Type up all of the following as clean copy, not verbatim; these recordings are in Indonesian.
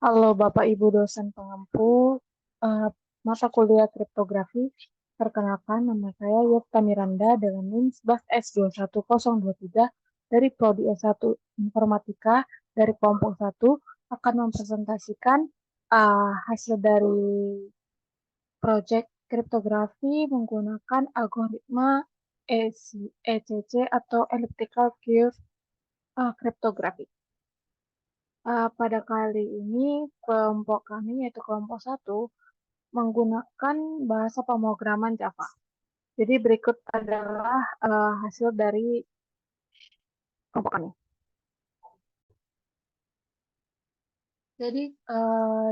Halo Bapak Ibu dosen pengampu eh, mata kuliah kriptografi. Perkenalkan nama saya Yurta Miranda dengan NIM BAS S21023 dari Prodi S1 Informatika dari kelompok 1 akan mempresentasikan hasil dari proyek kriptografi menggunakan algoritma ECC atau Elliptical Curve Cryptography. Pada kali ini kelompok kami yaitu kelompok 1 menggunakan bahasa pemrograman Java. Jadi berikut adalah hasil dari kelompok kami. Jadi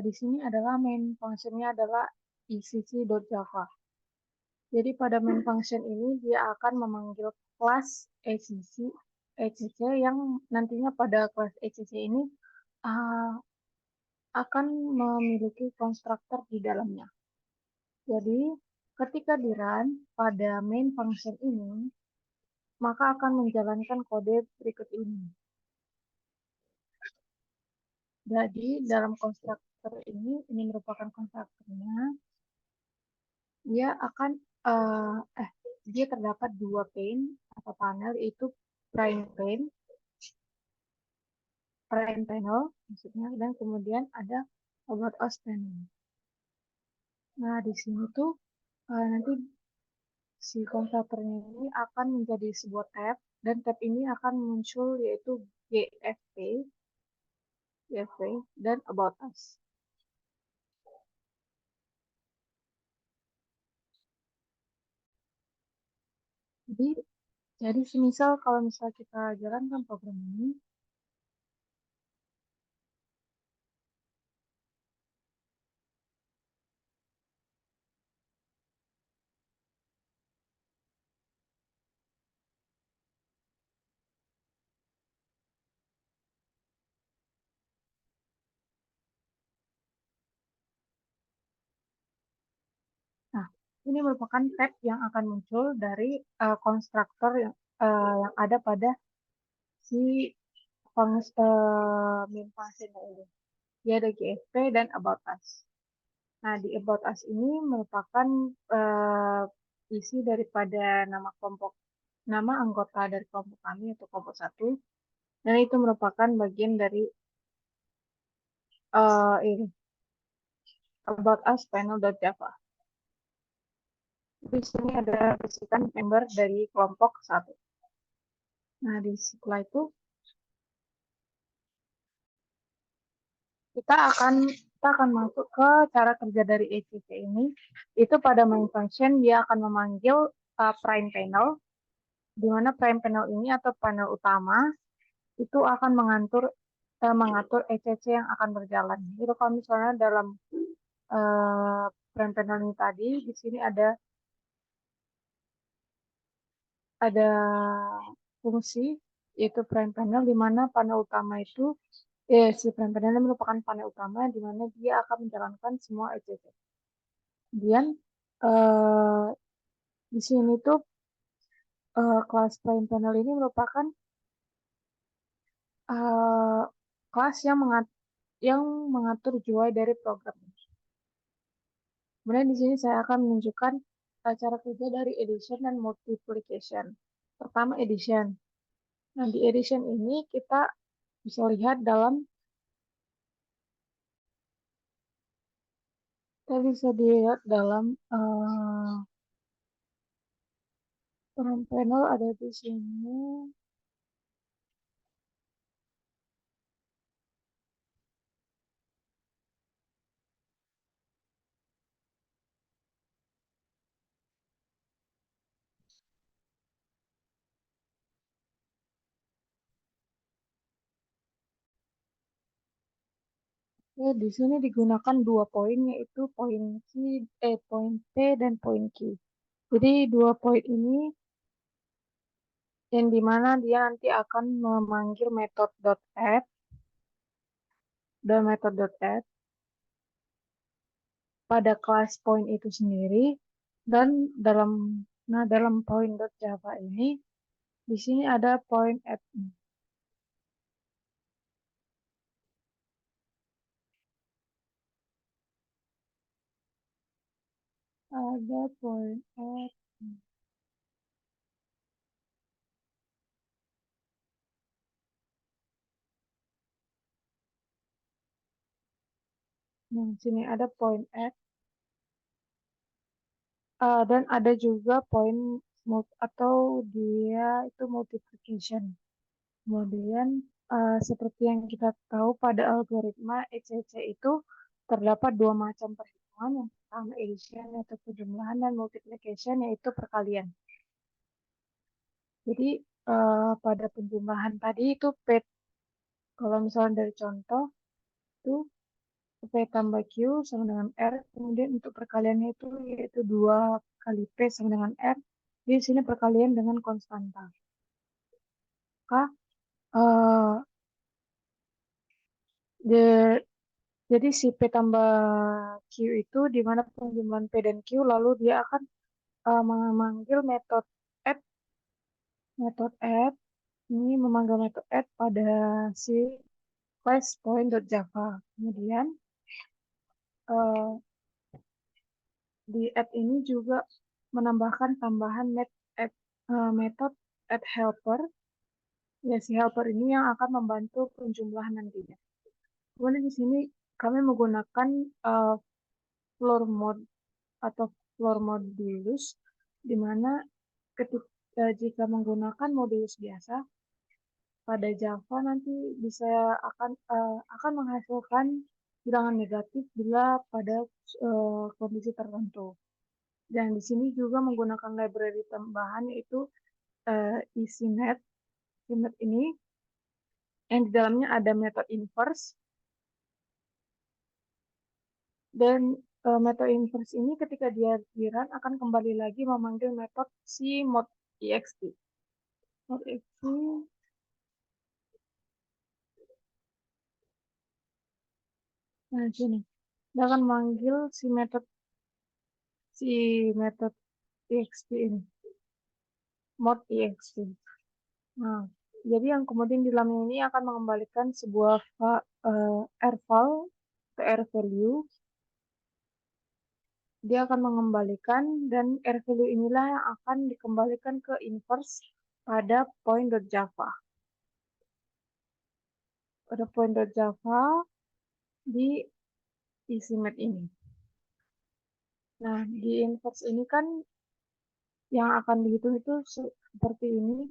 di sini adalah main functionnya adalah ecc.java. Jadi pada main function ini dia akan memanggil kelas ECC yang nantinya pada kelas ECC ini uh, akan memiliki konstruktor di dalamnya. Jadi ketika di run pada main function ini, maka akan menjalankan kode berikut ini. Jadi dalam konstruktor ini merupakan konstruktornya, dia akan dia terdapat dua pane atau panel yaitu prime pane, prime panel maksudnya, dan kemudian ada about us panel. Nah di sini tuh nanti si konstruktornya ini akan menjadi sebuah tab dan tab ini akan muncul yaitu GFP dan about us. Jadi semisal kalau misal kita jalankan program ini, nah ini merupakan tab yang akan muncul dari konstruktor yang ada pada si main function ini. Dia ada GFP dan about us. Nah, di about us ini merupakan isi daripada nama anggota dari kelompok kami atau kelompok 1. Dan itu merupakan bagian dari ini about us panel.java. Di sini ada bisikan member dari kelompok 1. Nah, di setelah itu kita akan masuk ke cara kerja dari ECC ini. Itu pada main function dia akan memanggil prime panel, di mana prime panel ini atau panel utama itu akan mengatur ECC yang akan berjalan. Itu kalau misalnya dalam prime panel ini tadi, di sini ada fungsi yaitu prime panel, di mana panel utama itu si prime panel merupakan panel utama di mana dia akan menjalankan semua ECC. Kemudian eh, di sini tuh kelas prime panel ini merupakan eh, kelas yang mengatur UI dari program. Kemudian di sini saya akan menunjukkan cara kerja dari addition dan multiplication. Pertama addition. Nah di addition ini kita bisa lihat dalam front panel ada di sini. Ya, di sini digunakan dua poin yaitu poin P dan poin Q. Jadi dua poin ini yang dimana dia nanti akan memanggil method.add dan method.add pada kelas point itu sendiri dan dalam point.java ini di sini ada point add. ada point F. Nah, sini ada point F. Dan ada juga point atau dia itu multiplication. Kemudian seperti yang kita tahu pada algoritma ECC itu terdapat dua macam perhitungan. Yang pertama addition yaitu penjumlahan dan multiplication yaitu perkalian. Jadi pada penjumlahan tadi itu P, kalau misalnya dari contoh itu P tambah Q sama dengan R. Kemudian untuk perkaliannya itu yaitu 2 kali P sama dengan R. Di sini perkalian dengan konstanta. Maka the jadi si P tambah Q itu di mana penjumlahan P dan Q lalu dia akan memanggil add, metode add ini memanggil metode add pada si class point.java. Kemudian uh, di add ini juga menambahkan tambahan metode add helper. Ya, si helper ini yang akan membantu penjumlahan nantinya. Kemudian di sini kami menggunakan floor mode atau floor modulus, di mana jika menggunakan modulus biasa pada Java nanti bisa akan menghasilkan bilangan negatif bila pada kondisi tertentu. Dan di sini juga menggunakan library tambahan yaitu EasyMath. EasyMath ini yang di dalamnya ada metode inverse. Dan metode inverse ini ketika dia run akan kembali lagi memanggil metode si mod.ext. Mod.ext. Nah, sini. Dia akan manggil si metode ext ini. Mod.ext. Nah, jadi yang kemudian di dalamnya ini akan mengembalikan sebuah rval ke rvalue. Dia akan mengembalikan dan rvalue inilah yang akan dikembalikan ke inverse pada point.java. Pada point.java di EasyMath ini. Nah, di inverse ini kan yang akan dihitung itu seperti ini.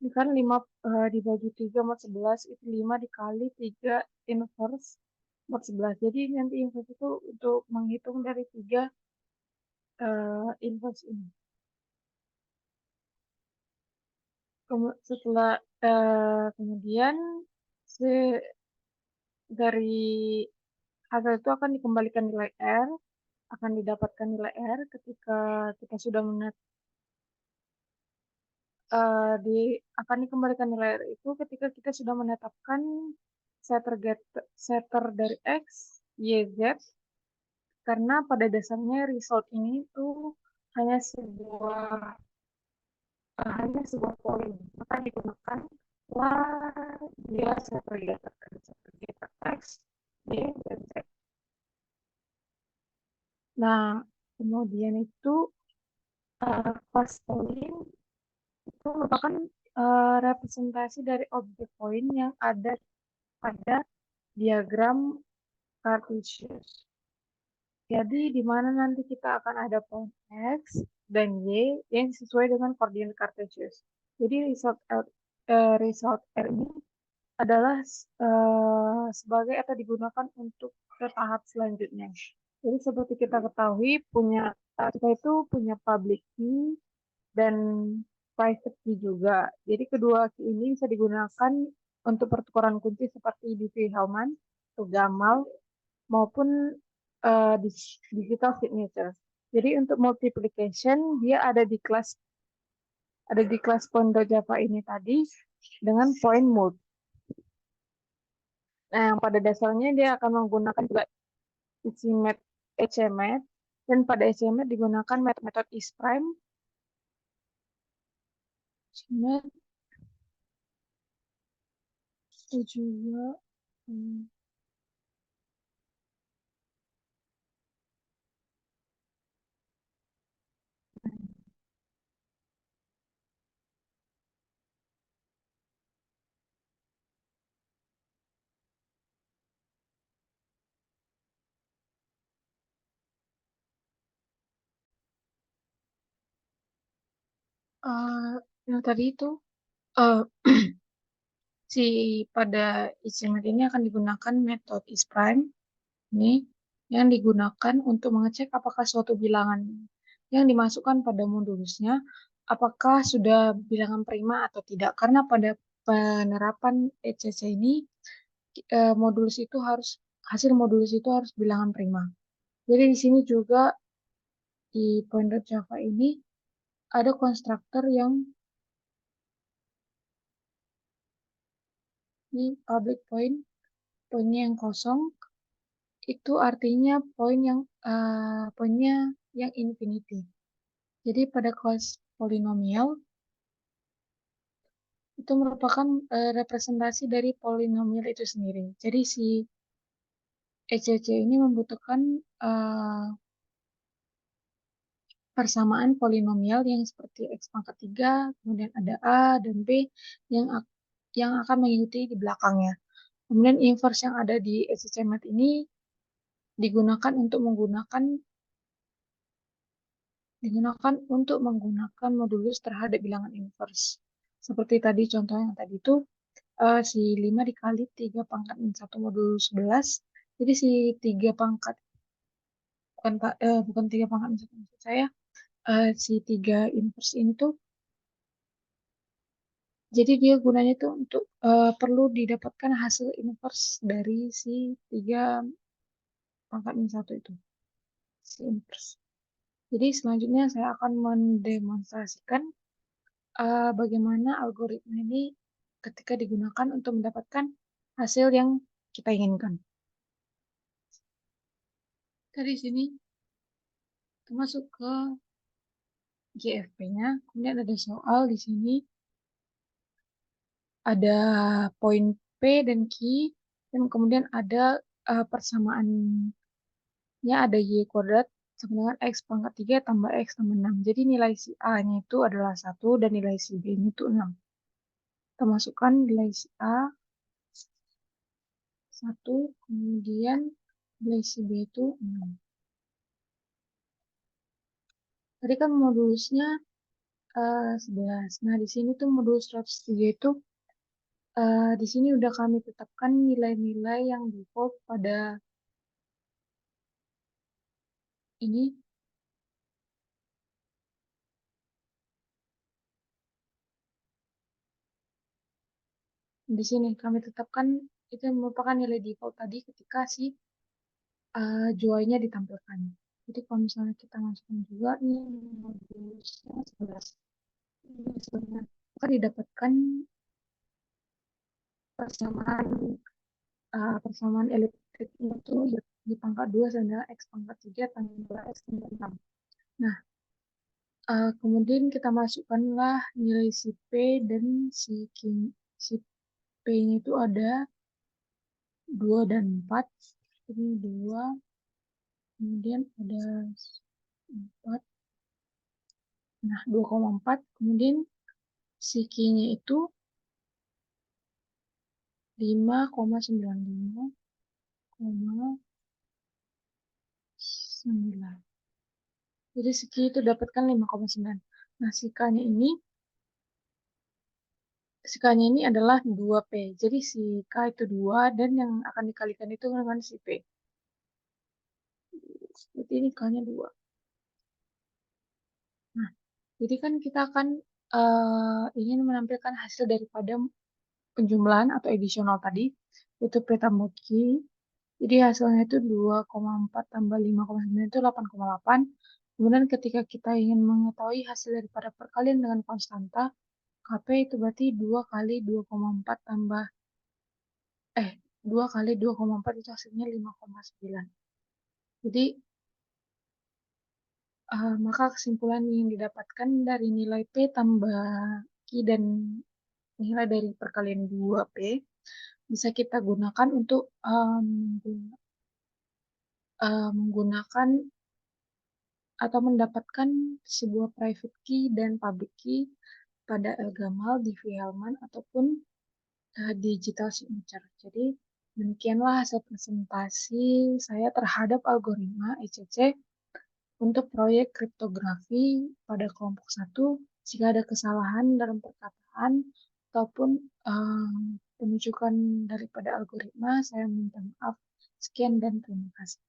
Ini kan 5 dibagi 3 mod 11 itu 5 dikali 3 inverse mod 11. Jadi nanti inverse itu untuk menghitung dari 3 inverse ini. Setelah kemudian dari hasil itu akan dikembalikan nilai R, akan didapatkan nilai R ketika kita sudah akan dikembalikan nilai R itu ketika kita sudah menetapkan setter dari X, Y, Z, karena pada dasarnya result ini itu hanya sebuah poin, maka digunakan dia setter X, Y, dan Z. Nah, kemudian itu pas poin itu merupakan representasi dari objek poin yang ada pada diagram Cartesius. Jadi di mana nanti kita akan ada poin X dan Y yang sesuai dengan koordinat Cartesius. Jadi result R ini adalah sebagai atau digunakan untuk ke tahap selanjutnya. Jadi seperti kita ketahui kita itu punya public key dan private key juga. Jadi kedua key ini bisa digunakan untuk pertukaran kunci seperti di Hellman atau Gamal maupun digital signature. Jadi untuk multiplication dia ada di kelas point.java ini tadi dengan point mode. Nah, yang pada dasarnya dia akan menggunakan juga ECMAT dan pada ECMAT digunakan metode isPrime. Itu juga Yang tadi itu eh, si pada istimewa ini akan digunakan metode is prime ini yang digunakan untuk mengecek apakah suatu bilangan yang dimasukkan pada modulusnya apakah sudah bilangan prima atau tidak. Karena pada penerapan ECC ini modulus itu harus hasil modulus itu harus bilangan prima. Jadi di sini juga di point.java ini ada konstruktor yang di public point, poinnya yang kosong, itu artinya poinnya yang infinity. Jadi pada kelas polinomial itu merupakan representasi dari polinomial itu sendiri. Jadi si ECC ini membutuhkan persamaan polinomial yang seperti x pangkat 3, kemudian ada A dan B yang yang akan mengikuti di belakangnya. Kemudian inverse yang ada di ECC Math ini digunakan untuk menggunakan modulus terhadap bilangan inverse. Seperti tadi contoh yang tadi itu si 5 dikali 3 pangkat 1 modulus 11. Jadi si 3 pangkat bukan 3 pangkat 1 maksud saya si 3 inverse ini tuh jadi dia gunanya tuh untuk perlu didapatkan hasil inverse dari si 3 pangkat 1 itu. Si inverse. Jadi selanjutnya saya akan mendemonstrasikan bagaimana algoritma ini ketika digunakan untuk mendapatkan hasil yang kita inginkan. Dari sini termasuk ke GFP-nya, kemudian ada soal di sini ada poin P dan Q, dan kemudian ada persamaannya ada Y kuadrat sama dengan X pangkat 3 tambah X tambah 6. Jadi nilai si A-nya itu adalah 1 dan nilai si B-nya itu 6. Kita masukkan nilai si A 1, kemudian nilai si B itu 6. Tadi kan modulusnya 11. Nah, di sini tuh modulus 103 itu di sini udah kami tetapkan nilai-nilai yang default pada ini. Di sini kami tetapkan itu merupakan nilai default tadi ketika si joy-nya ditampilkan. Jadi kalau misalnya kita masukkan juga nih modulusnya 11. Maka didapatkan persamaan persamaan elektrik itu di pangkat 2 sama dengan X pangkat 3 tambah X tambah 6. Nah, kemudian kita masukkanlah nilai si P dan si P-nya itu ada 2 dan 4. Ini 2, kemudian ada 4. Nah, 2,4. Kemudian si Q-nya itu 5,95,9. Jadi si Q itu dapatkan 5,9. Nah, si K-nya ini adalah 2P. Jadi si K itu 2 dan yang akan dikalikan itu dengan si P. Seperti ini K-nya 2. Nah, jadi kan kita akan ingin menampilkan hasil daripada penjumlahan atau additional tadi, itu P tambah Q. Jadi hasilnya itu 2,4 tambah 5,9 itu 8,8. Kemudian ketika kita ingin mengetahui hasil daripada perkalian dengan konstanta, KP itu berarti 2 kali 2,4 tambah 2 kali 2,4 itu hasilnya 5,9. Jadi maka kesimpulan yang didapatkan dari nilai P tambah Q dan nilai dari perkalian 2P bisa kita gunakan untuk menggunakan atau mendapatkan sebuah private key dan public key pada Elgamal, DV-Hellman, ataupun digital signature. Jadi demikianlah hasil presentasi saya terhadap algoritma ECC untuk proyek kriptografi pada kelompok 1 Jika ada kesalahan dalam perkataan ataupun penunjukan daripada algoritma, saya minta maaf. Sekian dan terima kasih.